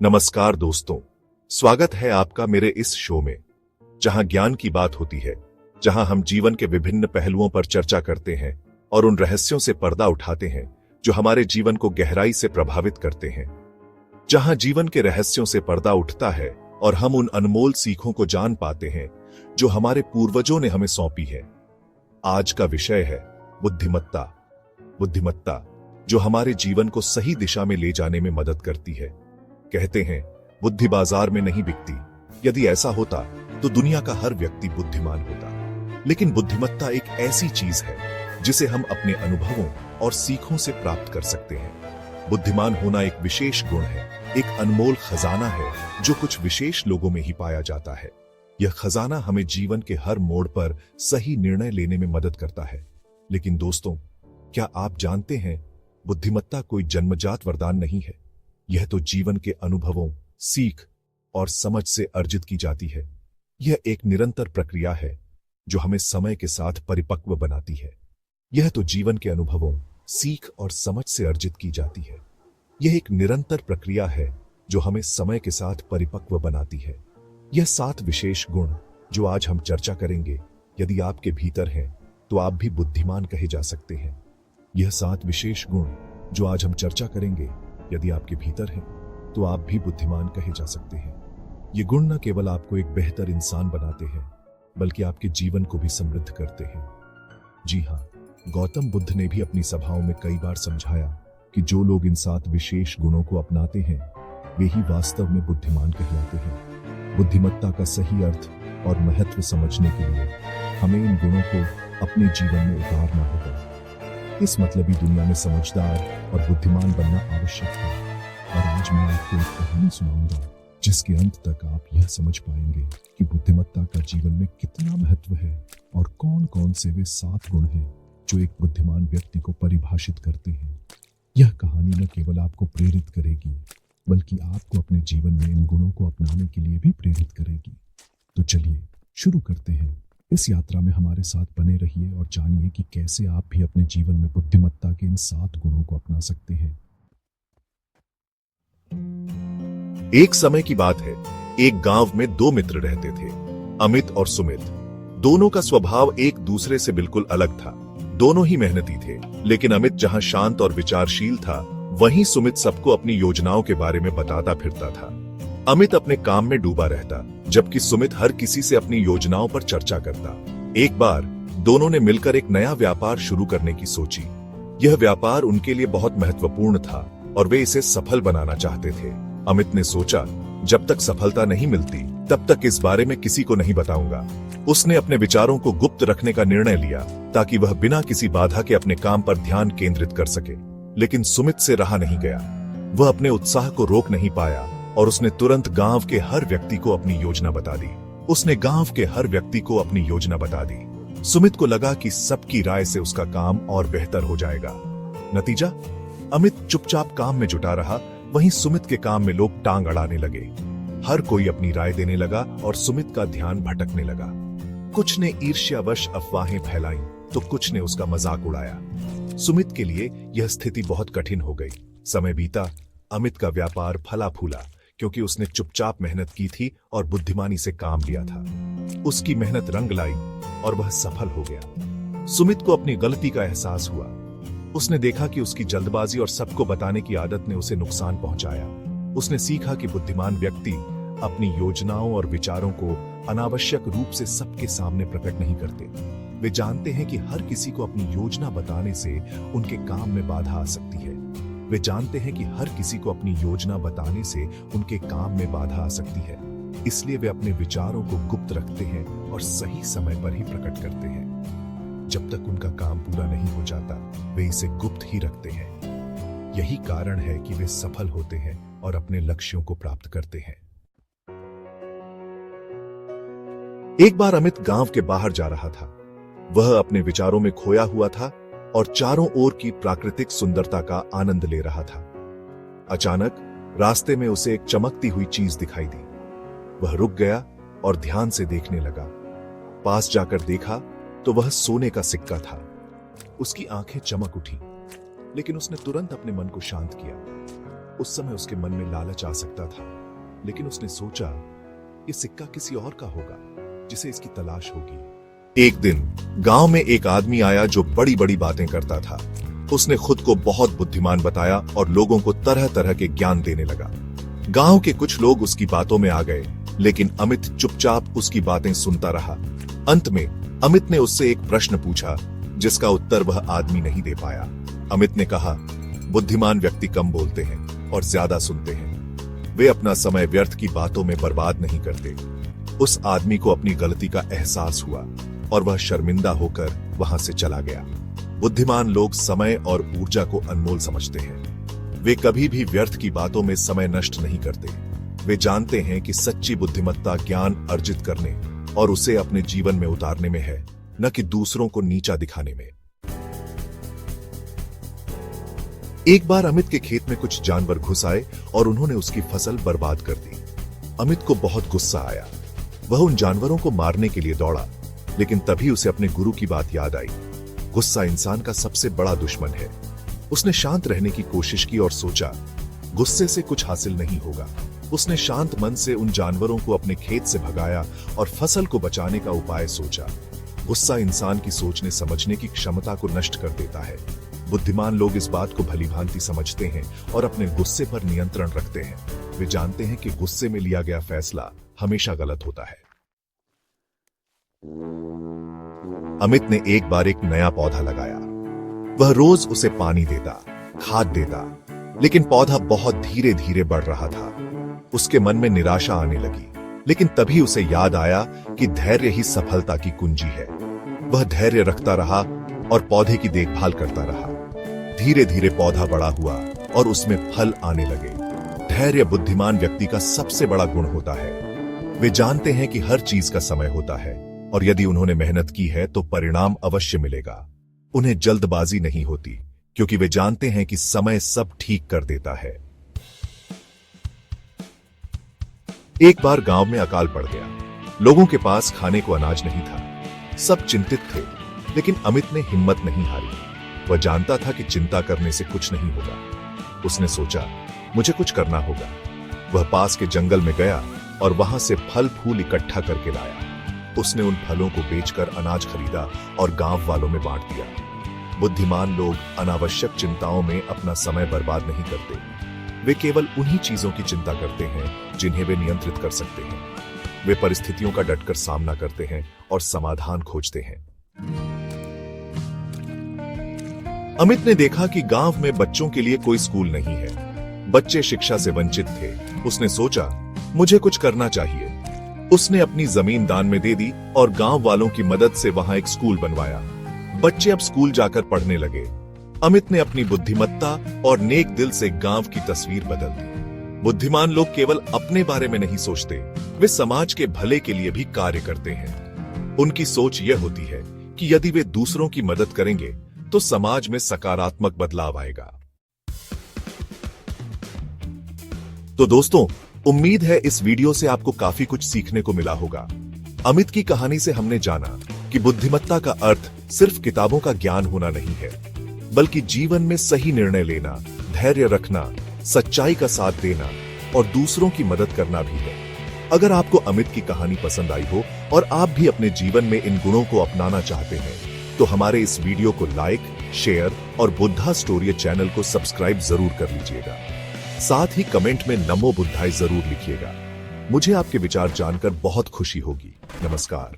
नमस्कार दोस्तों, स्वागत है आपका मेरे इस शो में, जहां ज्ञान की बात होती है, जहां हम जीवन के विभिन्न पहलुओं पर चर्चा करते हैं और उन रहस्यों से पर्दा उठाते हैं जो हमारे जीवन को गहराई से प्रभावित करते हैं। जहां जीवन के रहस्यों से पर्दा उठता है और हम उन अनमोल सीखों को जान पाते हैं जो हमारे पूर्वजों ने हमें सौंपी है। आज का विषय है बुद्धिमत्ता। बुद्धिमत्ता जो हमारे जीवन को सही दिशा में ले जाने में मदद करती है। कहते हैं बुद्धि बाजार में नहीं बिकती। यदि ऐसा होता तो दुनिया का हर व्यक्ति बुद्धिमान होता। लेकिन बुद्धिमत्ता एक ऐसी चीज है जिसे हम अपने अनुभवों और सीखों से प्राप्त कर सकते हैं। बुद्धिमान होना एक विशेष गुण है, एक अनमोल खजाना है जो कुछ विशेष लोगों में ही पाया जाता है। यह खजाना हमें जीवन के हर मोड़ पर सही निर्णय लेने में मदद करता है। लेकिन दोस्तों, क्या आप जानते हैं बुद्धिमत्ता कोई जन्मजात वरदान नहीं है। यह तो जीवन के अनुभवों, सीख और समझ से अर्जित की जाती है। यह एक निरंतर प्रक्रिया है जो हमें समय के साथ परिपक्व बनाती है। यह तो जीवन के अनुभवों, सीख और समझ से अर्जित की जाती है। यह एक निरंतर प्रक्रिया है जो हमें समय के साथ परिपक्व बनाती है। यह 7 विशेष गुण जो आज हम चर्चा करेंगे, यदि आपके भीतर हैं तो आप भी बुद्धिमान कहे जा सकते हैं। यह 7 विशेष गुण जो आज हम चर्चा करेंगे, यदि आपके भीतर हैं तो आप भी बुद्धिमान कहे जा सकते हैं। ये गुण न केवल आपको एक बेहतर इंसान बनाते हैं, बल्कि आपके जीवन को भी समृद्ध करते हैं। जी हाँ, गौतम बुद्ध ने भी अपनी सभाओं में कई बार समझाया कि जो लोग इन 7 विशेष गुणों को अपनाते हैं वे ही वास्तव में बुद्धिमान कहलाते हैं। बुद्धिमत्ता का सही अर्थ और महत्व समझने के लिए हमें इन गुणों को अपने जीवन में उतारना होगा। इस मतलबी दुनिया में समझदार और बुद्धिमान बनना आवश्यक है। और आज मैं आपको एक कहानी सुनाऊंगा जिसके अंत तक आप यह समझ पाएंगे कि बुद्धिमत्ता का जीवन में कितना महत्व है और कौन कौन से वे 7 गुण हैं जो एक बुद्धिमान व्यक्ति को परिभाषित करते हैं। यह कहानी न केवल आपको प्रेरित करेगी, बल्कि आपको अपने जीवन में इन गुणों को अपनाने के लिए भी प्रेरित करेगी। तो चलिए शुरू करते हैं। इस यात्रा में हमारे साथ बने रहिए और जानिए कि कैसे आप भी अपने जीवन में बुद्धिमत्ता के इन 7 गुणों को अपना सकते हैं। एक समय की बात है, एक गांव में 2 मित्र रहते थे, अमित और सुमित। दोनों का स्वभाव एक दूसरे से बिल्कुल अलग था। दोनों ही मेहनती थे, लेकिन अमित जहां शांत और विचारशील था, वहीं सुमित सबको अपनी योजनाओं के बारे में बताता फिरता था। अमित अपने काम में डूबा रहता, जबकि सुमित हर किसी से अपनी योजनाओं पर चर्चा करता। एक बार दोनों ने मिलकर एक नया व्यापार शुरू करने की सोची। यह व्यापार उनके लिए बहुत महत्वपूर्ण था और वे इसे सफल बनाना चाहते थे। अमित ने सोचा, जब तक सफलता नहीं मिलती तब तक इस बारे में किसी को नहीं बताऊंगा। उसने अपने विचारों को गुप्त रखने का निर्णय लिया ताकि वह बिना किसी बाधा के अपने काम पर ध्यान केंद्रित कर सके। लेकिन सुमित से रहा नहीं गया। वह अपने उत्साह को रोक नहीं पाया और उसने तुरंत गांव के हर व्यक्ति को अपनी योजना बता दी। उसने गांव के हर व्यक्ति को अपनी योजना बता दी। सुमित को लगा कि सबकी राय से उसका काम और बेहतर हो जाएगा। नतीजा, अमित चुपचाप काम में जुटा रहा, वहीं सुमित के काम में लोग टांग अड़ाने लगे। हर कोई अपनी राय देने लगा और सुमित का ध्यान भटकने लगा। कुछ ने ईर्ष्यावश अफवाहें फैलाई तो कुछ ने उसका मजाक उड़ाया। सुमित के लिए यह स्थिति बहुत कठिन हो गई। समय बीता, अमित का व्यापार फला फूला क्योंकि उसने चुपचाप मेहनत की थी और बुद्धिमानी से काम लिया था। उसकी मेहनत रंग लाई और वह सफल हो गया। सुमित को अपनी गलती का एहसास हुआ। उसने देखा कि उसकी जल्दबाजी और सबको बताने की आदत ने उसे नुकसान पहुंचाया। उसने सीखा कि बुद्धिमान व्यक्ति अपनी योजनाओं और विचारों को अनावश्यक रूप से सबके सामने प्रकट नहीं करते। वे जानते हैं कि हर किसी को अपनी योजना बताने से उनके काम में बाधा आ सकती है। वे जानते हैं कि हर किसी को अपनी योजना बताने से उनके काम में बाधा आ सकती है। इसलिए वे अपने विचारों को गुप्त रखते हैं और सही समय पर ही प्रकट करते हैं। जब तक उनका काम पूरा नहीं हो जाता, वे इसे गुप्त ही रखते हैं। यही कारण है कि वे सफल होते हैं और अपने लक्ष्यों को प्राप्त करते हैं। एक बार अमित गांव के बाहर जा रहा था। वह अपने विचारों में खोया हुआ था और चारों ओर की प्राकृतिक सुंदरता का आनंद ले रहा था। अचानक रास्ते में उसे एक चमकती हुई चीज दिखाई दी। वह रुक गया और ध्यान से देखने लगा। पास जाकर देखा तो वह सोने का सिक्का था। उसकी आंखें चमक उठी, लेकिन उसने तुरंत अपने मन को शांत किया। उस समय उसके मन में लालच आ सकता था, लेकिन उसने सोचा ये सिक्का किसी और का होगा जिसे इसकी तलाश होगी। एक दिन गांव में एक आदमी आया जो बड़ी बड़ी बातें करता था। उसने खुद को बहुत बुद्धिमान बताया और लोगों को तरह तरह के ज्ञान देने लगा। गांव के कुछ लोग उसकी बातों में आ गए, लेकिन अमित चुपचाप उसकी बातें सुनता रहा। अंत में अमित ने उससे एक प्रश्न पूछा जिसका उत्तर वह आदमी नहीं दे पाया। अमित ने कहा, बुद्धिमान व्यक्ति कम बोलते हैं और ज्यादा सुनते हैं। वे अपना समय व्यर्थ की बातों में बर्बाद नहीं करते। उस आदमी को अपनी गलती का एहसास हुआ और वह शर्मिंदा होकर वहां से चला गया। बुद्धिमान लोग समय और ऊर्जा को अनमोल समझते हैं। वे कभी भी व्यर्थ की बातों में समय नष्ट नहीं करते। वे जानते हैं कि सच्ची बुद्धिमत्ता ज्ञान अर्जित करने और उसे अपने जीवन में उतारने में है, न कि दूसरों को नीचा दिखाने में। एक बार अमित के खेत में कुछ जानवर घुस आए और उन्होंने उसकी फसल बर्बाद कर दी। अमित को बहुत गुस्सा आया। वह उन जानवरों को मारने के लिए दौड़ा, लेकिन तभी उसे अपने गुरु की बात याद आई। गुस्सा इंसान का सबसे बड़ा दुश्मन है। उसने शांत रहने की कोशिश की और सोचा, गुस्से से कुछ हासिल नहीं होगा। उसने शांत मन से उन जानवरों को अपने खेत से भगाया और फसल को बचाने का उपाय सोचा। गुस्सा इंसान की सोचने समझने की क्षमता को नष्ट कर देता है। बुद्धिमान लोग इस बात को भलीभांति समझते हैं और अपने गुस्से पर नियंत्रण रखते हैं। वे जानते हैं कि गुस्से में लिया गया फैसला हमेशा गलत होता है। अमित ने एक बार एक नया पौधा लगाया। वह रोज उसे पानी देता, खाद देता, लेकिन पौधा बहुत धीरे धीरे बढ़ रहा था। उसके मन में निराशा आने लगी, लेकिन तभी उसे याद आया कि धैर्य ही सफलता की कुंजी है। वह धैर्य रखता रहा और पौधे की देखभाल करता रहा। धीरे धीरे पौधा बड़ा हुआ और उसमें फल आने लगे। धैर्य बुद्धिमान व्यक्ति का सबसे बड़ा गुण होता है। वे जानते हैं कि हर चीज का समय होता है और यदि उन्होंने मेहनत की है तो परिणाम अवश्य मिलेगा। उन्हें जल्दबाजी नहीं होती, क्योंकि वे जानते हैं कि समय सब ठीक कर देता है। एक बार गांव में अकाल पड़ गया। लोगों के पास खाने को अनाज नहीं था। सब चिंतित थे, लेकिन अमित ने हिम्मत नहीं हारी। वह जानता था कि चिंता करने से कुछ नहीं होगा। उसने सोचा, मुझे कुछ करना होगा। वह पास के जंगल में गया और वहां से फल फूल इकट्ठा करके लाया। उसने उन फलों को बेचकर अनाज खरीदा और गांव वालों में बांट दिया। बुद्धिमान लोग अनावश्यक चिंताओं में अपना समय बर्बाद नहीं करते। वे केवल उन्हीं चीजों की चिंता करते हैं जिन्हें वे नियंत्रित कर सकते हैं। वे परिस्थितियों का डटकर सामना करते हैं और समाधान खोजते हैं। अमित ने देखा कि गांव में बच्चों के लिए कोई स्कूल नहीं है। बच्चे शिक्षा से वंचित थे। उसने सोचा, मुझे कुछ करना चाहिए। उसने अपनी जमीन दान में दे दी और गांव वालों की मदद से वहां एक स्कूल बनवाया। बच्चे अब स्कूल जाकर पढ़ने लगे। अमित ने अपनी बुद्धिमत्ता और नेक दिल से गांव की तस्वीर बदल दी। बुद्धिमान लोग केवल अपने बारे में नहीं सोचते, वे समाज के भले के लिए भी कार्य करते हैं। उनकी सोच यह होती है कि यदि वे दूसरों की मदद करेंगे तो समाज में सकारात्मक बदलाव आएगा। तो दोस्तों, उम्मीद है इस वीडियो से आपको काफी कुछ सीखने को मिला होगा। अमित की कहानी से हमने जाना कि बुद्धिमत्ता का अर्थ सिर्फ किताबों का ज्ञान होना नहीं है, बल्कि जीवन में सही निर्णय लेना, धैर्य रखना, सच्चाई का साथ देना और दूसरों की मदद करना भी है। अगर आपको अमित की कहानी पसंद आई हो और आप भी अपने जीवन में इन गुणों को अपनाना चाहते हैं, तो हमारे इस वीडियो को लाइक, शेयर और बुद्धा स्टोरी चैनल को सब्सक्राइब जरूर कर लीजिएगा। साथ ही कमेंट में नमो बुद्धाय जरूर लिखिएगा। मुझे आपके विचार जानकर बहुत खुशी होगी। नमस्कार।